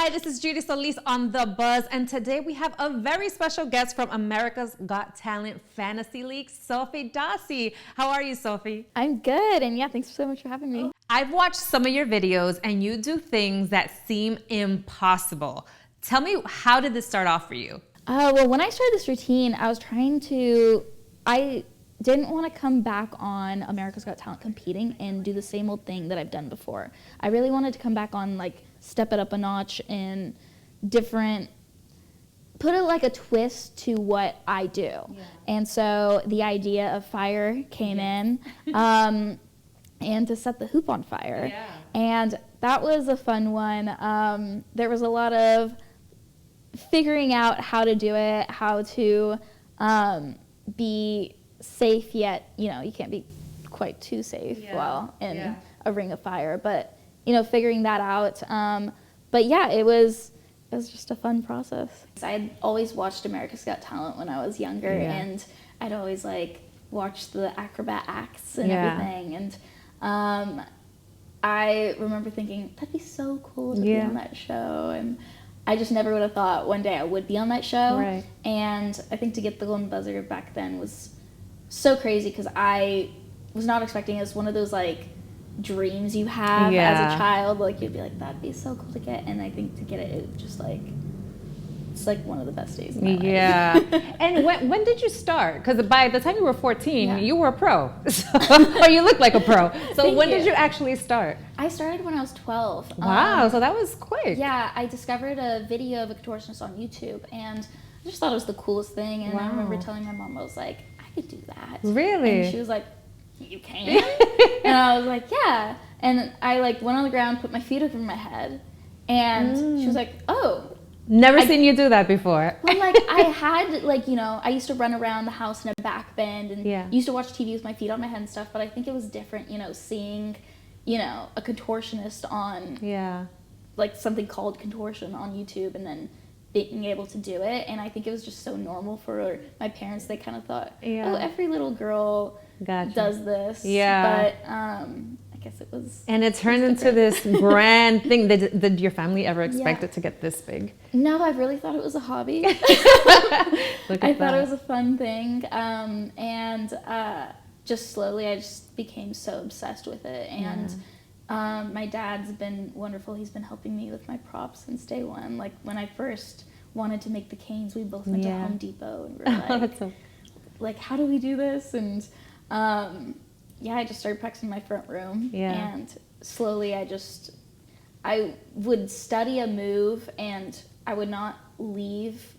Hi, this is Judy Solis on The Buzz, and today we have a very special guest from America's Got Talent Fantasy League, Sofie Dossi. How are you, Sofie? I'm good, and yeah, thanks so much for having me. I've watched some of your videos, and you do things that seem impossible. Tell me, how did this start off for you? Well, when I started this routine, I didn't want to come back on America's Got Talent competing and do the same old thing that I've done before. I really wanted to come back on, step it up a notch and put a twist to what I do. Yeah. And so the idea of fire came in, and to set the hoop on fire. Yeah. And that was a fun one. There was a lot of figuring out how to do it, how to be safe, yet you can't be quite too safe in a ring of fire, but figuring that out. But yeah, it was just a fun process. I had always watched America's Got Talent when I was younger, and I'd always watched the acrobat acts and everything, and I remember thinking that'd be so cool to be on that show, and I just never would have thought one day I would be on that show. Right. And I think to get the golden buzzer back then was so crazy, because I was not expecting it. It's one of those dreams you have as a child. You'd be like, that'd be so cool to get, and I think to get it, it just it's one of the best days of my life. And when did you start? Because by the time you were 14, you were a pro, or you looked like a pro. So when did you actually start? I started when I was 12. Wow, so that was quick. Yeah, I discovered a video of a contortionist on YouTube, and I just thought it was the coolest thing. And I remember telling my mom, I was like, I could do that. Really? And she was like, you can? And I was like, yeah. And I went on the ground, put my feet over my head, and she was like, oh. Never seen you do that before. Well, I had, I used to run around the house in a back bend, and used to watch TV with my feet on my head and stuff, but I think it was different, seeing, a contortionist on, something called contortion on YouTube, and then being able to do it. And I think it was just so normal for my parents. They kind of thought, oh, every little girl does this. Yeah. But I guess it was. And it turned into this grand thing. Did your family ever expect it to get this big? No, I really thought it was a hobby. I thought it was a fun thing. And just slowly, I just became so obsessed with it. And my dad's been wonderful. He's been helping me with my props since day one. When I first wanted to make the canes, we both went to Home Depot, and we were how do we do this? And I just started practicing in my front room, and slowly I would study a move, and I would not leave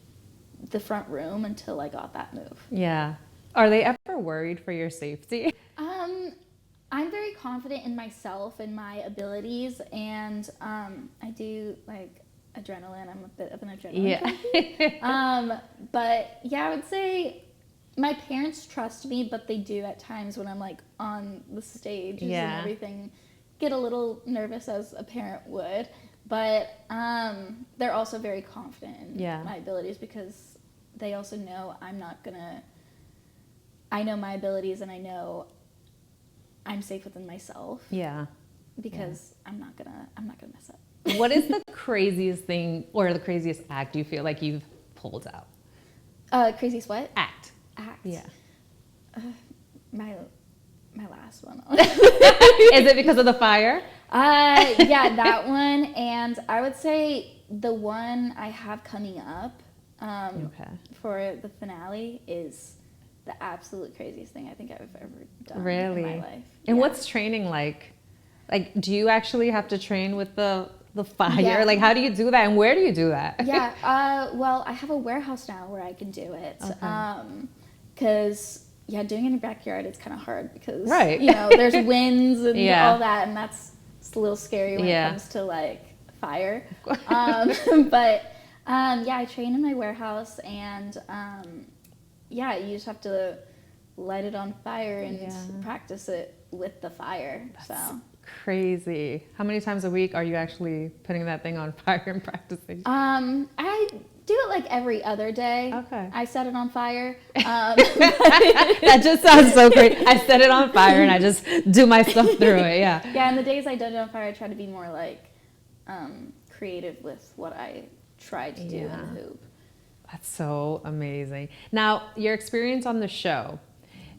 the front room until I got that move. Yeah. Are they ever worried for your safety? I'm very confident in myself and my abilities, and I do adrenaline. I'm a bit of an adrenaline junkie. But I would say my parents trust me, but they do at times when I'm on the stage and everything get a little nervous, as a parent would. But they're also very confident in my abilities, because they also know I know my abilities, and I know I'm safe within myself. Yeah. Because I'm not gonna mess up. What is the craziest thing, or the craziest act you feel like you've pulled out? Craziest what? Act. Yeah. My last one. Is it because of the fire? Yeah, that one. And I would say the one I have coming up for the finale is the absolute craziest thing I think I've ever done in my life. And what's training like? Do you actually have to train with the fire? Yeah. How do you do that, and where do you do that? Yeah, well, I have a warehouse now where I can do it. Because doing it in your backyard, it's kind of hard, because there's winds and all that, and that's a little scary when it comes to fire. But I train in my warehouse, and you just have to light it on fire and practice it with the fire. That's crazy. How many times a week are you actually putting that thing on fire and practicing? I do it every other day. Okay. I set it on fire. That just sounds so great. I set it on fire and I just do my stuff through it. Yeah. Yeah, and the days I don't do it on fire, I try to be more creative with what I tried to do in the hoop. That's so amazing. Now, your experience on the show.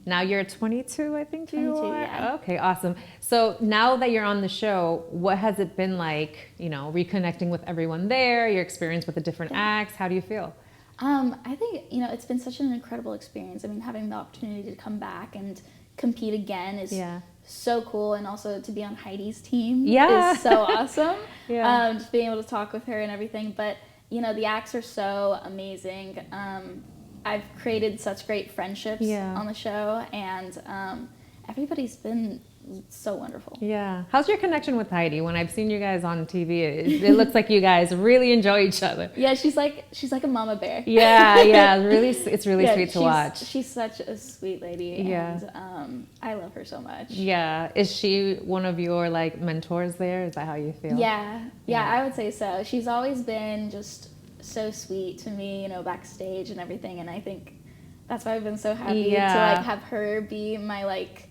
Now you're 22, I think 22, you are. yeah. Okay, awesome. So now that you're on the show, what has it been like, you know, reconnecting with everyone there, your experience with the different acts? How do you feel? I think, you know, it's been such an incredible experience. I mean, having the opportunity to come back and compete again is so cool. And also to be on Heidi's team is so awesome. Just being able to talk with her and everything. But, you know, the acts are so amazing. I've created such great friendships on the show, and everybody's been so wonderful. Yeah. How's your connection with Heidi? When I've seen you guys on TV, it looks like you guys really enjoy each other. Yeah, she's like a mama bear. It's really sweet to watch. She's such a sweet lady, and I love her so much. Yeah. Is she one of your like mentors there? Is that how you feel? Yeah, I would say so. She's always been just so sweet to me, you know, backstage and everything, and I think that's why I've been so happy to like have her be my like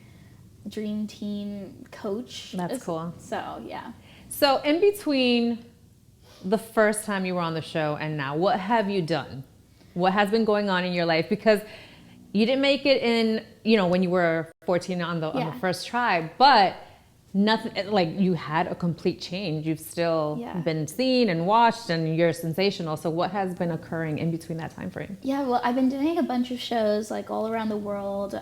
dream team coach. That's cool. So yeah. So in between the first time you were on the show and now, what have you done? What has been going on in your life? Because you didn't make it in, you know, when you were 14 on the first try, but nothing, like you had a complete change. You've still been seen and watched, and you're sensational. So what has been occurring in between that time frame? Yeah, well, I've been doing a bunch of shows like all around the world.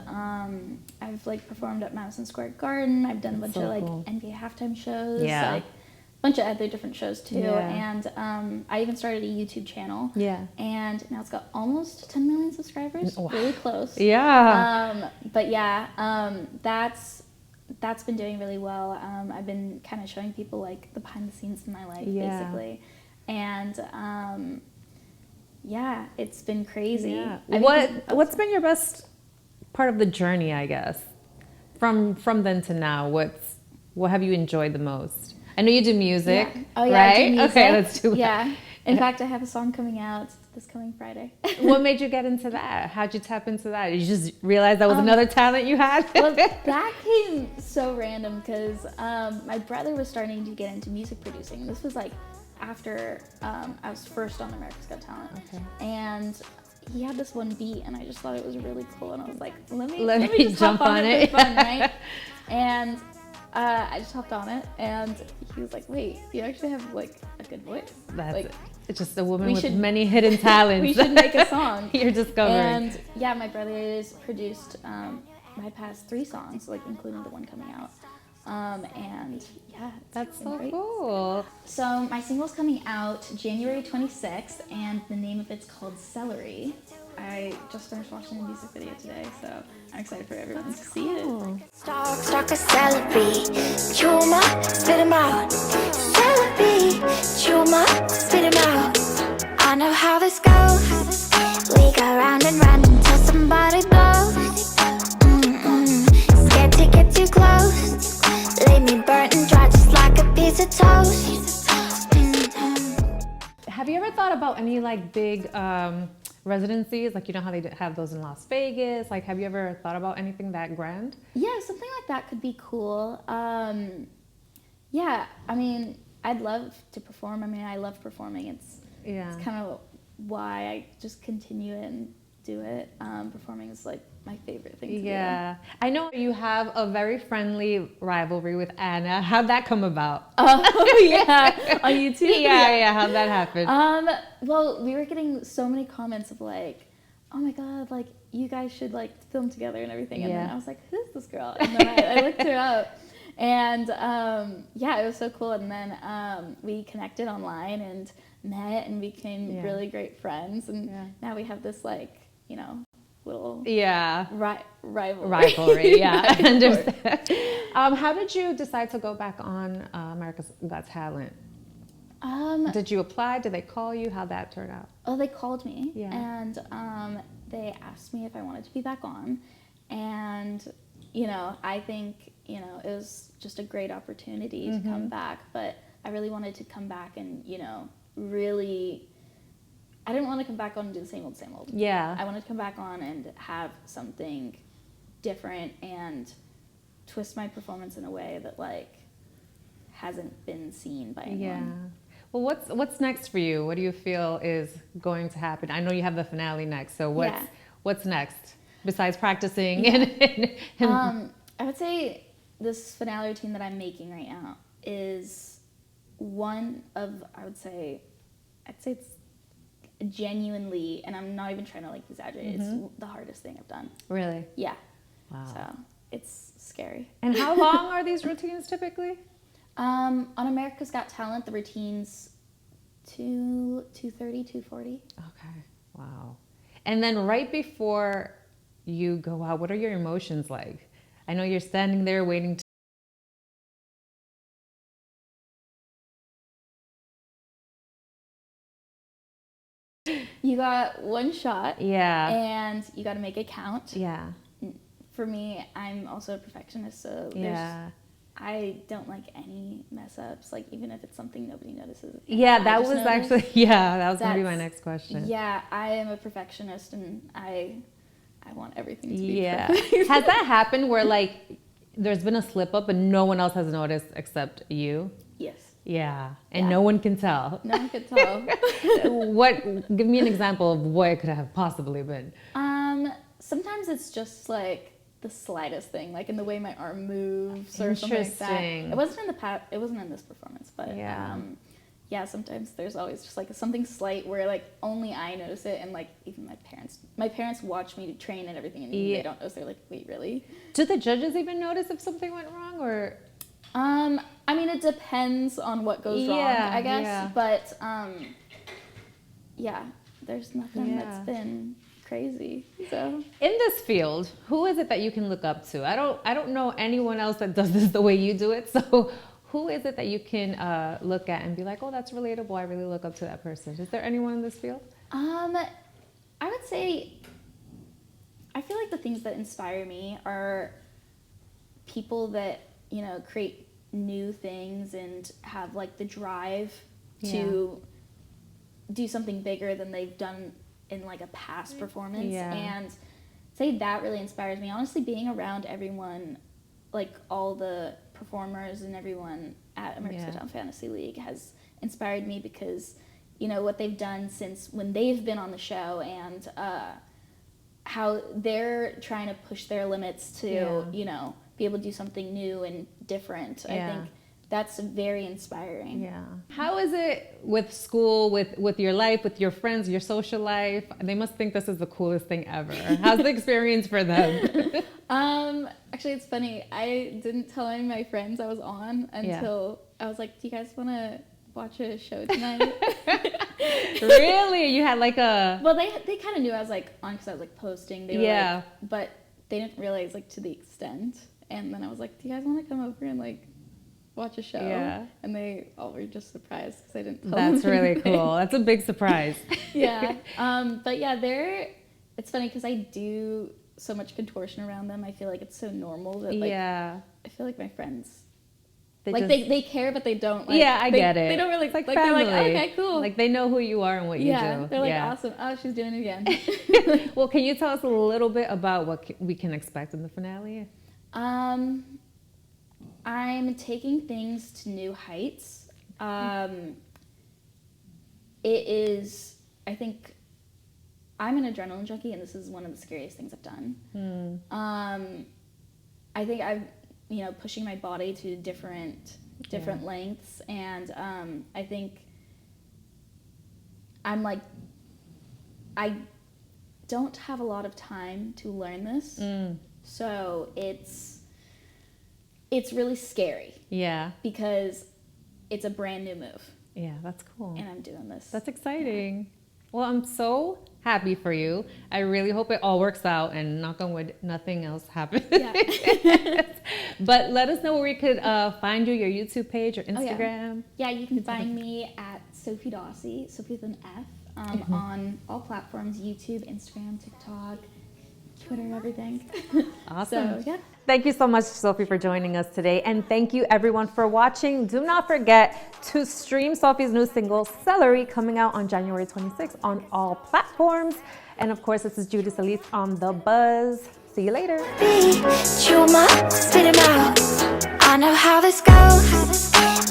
I've like performed at Madison Square Garden. I've done a bunch of like NBA halftime shows. Like a bunch of other different shows too. And I even started a YouTube channel. And now it's got almost 10 million subscribers. Wow. Really close. But that's been doing really well. I've been kind of showing people like the behind the scenes in my life, basically. And it's been crazy. What's been your best part of the journey, I guess, from then to now? What have you enjoyed the most? I know you do music, right? I do music. Okay, let's do that. Yeah. In fact, I have a song coming out this coming Friday. What made you get into that? How'd you tap into that? Did you just realize that was another talent you had? Well, that came so random because my brother was starting to get into music producing. This was like after I was first on America's Got Talent. Okay. And he had this one beat, and I just thought it was really cool. And I was like, let me just jump on it for fun, right? And I just hopped on it, and he was like, wait, you actually have like a good voice. It's just a woman with many hidden talents. We should make a song. You're discovering. And yeah, my brothers produced my past 3 songs, like including the one coming out. And yeah, that's so cool. So my single's coming out January 26th, and the name of it's called Celery. I just finished watching the music video today, so I'm excited for everyone to see it. Stalk a celery, chew 'em up, spit 'em out. Celery, chew 'em up, spit 'em out. I know how this goes. We go round and round until somebody blows. Scared to get too close. Leave me burnt and dry just like a piece of toast. Have you ever thought about any like big residencies, like you know how they have those in Las Vegas? Like, have you ever thought about anything that grand? Yeah, something like that could be cool. Yeah, I mean, I'd love to perform. I mean, I love performing. It's kind of why I just continue and do it. Performing is like my favorite thing to do. I know you have a very friendly rivalry with Anna. How'd that come about? Oh yeah, on YouTube. Yeah. How'd that happen? Well, we were getting so many comments of like, oh my god, like you guys should like film together and everything. And then I was like, who's this girl? And then I looked her up, and it was so cool. And then we connected online and met and became really great friends. And now we have this like, you know, little rivalry. I understand. How did you decide to go back on America's Got Talent? Did you apply? Did they call you? How'd that turn out? Oh, they called me, and they asked me if I wanted to be back on, and you know, I think, you know, it was just a great opportunity to come back, but I really wanted to come back and, you know, really, I didn't want to come back on and do the same old, same old. I wanted to come back on and have something different and twist my performance in a way that like hasn't been seen by anyone. Well, what's next for you? What do you feel is going to happen? I know you have the finale next, so what's next besides practicing? I would say this finale routine that I'm making right now is one of, I'd say it's genuinely, and I'm not even trying to like exaggerate, it's the hardest thing I've done. Really? Yeah. Wow. So it's scary. And how long are these routines typically? On America's Got Talent, the routine's 2:30, 2:40. Okay. Wow. And then right before you go out, what are your emotions like? I know you're standing there waiting to You got one shot. Yeah. And you got to make it count. Yeah. For me, I'm also a perfectionist, so I don't like any mess ups, like even if it's something nobody notices. Yeah, that was going to be my next question. Yeah, I am a perfectionist and I want everything to be perfect. Has that happened where like there's been a slip up and no one else has noticed except you? Yes. Yeah, and no one can tell. No one can tell. Give me an example of what it could have possibly been. Sometimes it's just like the slightest thing, like in the way my arm moves or something like that. It wasn't in this performance, but sometimes there's always just like something slight where like only I notice it, and like even my parents watch me train and everything, and they don't notice. They're like, wait, really? Do the judges even notice if something went wrong, or? I mean, it depends on what goes wrong, I guess. Yeah. But there's nothing that's been crazy. So in this field, who is it that you can look up to? I don't know anyone else that does this the way you do it. So who is it that you can look at and be like, oh, that's relatable. I really look up to that person. Is there anyone in this field? I would say, I feel like the things that inspire me are people that, you know, create new things and have like the drive to do something bigger than they've done in like a past performance. And say that really inspires me. Honestly, being around everyone, like all the performers and everyone at America's Got Talent Fantasy League has inspired me, because you know what they've done since when they've been on the show, and how they're trying to push their limits to you know, be able to do something new and different. I think that's very inspiring. Yeah. How is it with school, with your life, with your friends, your social life? They must think this is the coolest thing ever. How's the experience for them? Actually, it's funny. I didn't tell any of my friends I was on until I was like, do you guys want to watch a show tonight? Really? You had like a... Well, they kind of knew I was like on, because I was like posting. They were like, but they didn't realize like to the extent. And then I was like, do you guys want to come over and like watch a show? Yeah. And they all were just surprised because I didn't tell them. That's really cool. That's a big surprise. Yeah. But yeah, it's funny because I do so much contortion around them. I feel like it's so normal that like, I feel like my friends, they care, but they don't. Like, I get it. They don't really, it's like family. They're like, oh, okay, cool. Like they know who you are and what you do. They're like, awesome. Oh, she's doing it again. Well, can you tell us a little bit about what we can expect in the finale? I'm taking things to new heights. It is, I think, I'm an adrenaline junkie, and this is one of the scariest things I've done. I think I've, you know, pushing my body to different lengths, and I think I'm like, I don't have a lot of time to learn this, so it's really scary. Yeah. Because it's a brand new move. Yeah, that's cool. And I'm doing this. That's exciting. Yeah. Well, I'm so happy for you. I really hope it all works out, and knock on wood, nothing else happens. Yeah. But let us know where we could find you, your YouTube page or Instagram. Yeah, you can find me at Sofie Dossi, Sofie with an F, on all platforms, YouTube, Instagram, TikTok, Twitter, everything. Awesome. So, yeah. Thank you so much, Sofie, for joining us today. And thank you, everyone, for watching. Do not forget to stream Sofie's new single, Celery, coming out on January 26th on all platforms. And, of course, this is Judy Solis on The Buzz. See you later. Chew 'em up, spit 'em out. I know how this goes.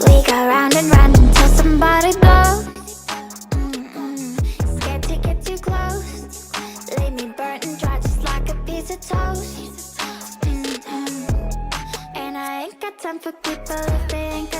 We go round and round until somebody blows. Scared to get too close. Leave me burnt and dry just like a piece of toast. And I ain't got time for people if they ain't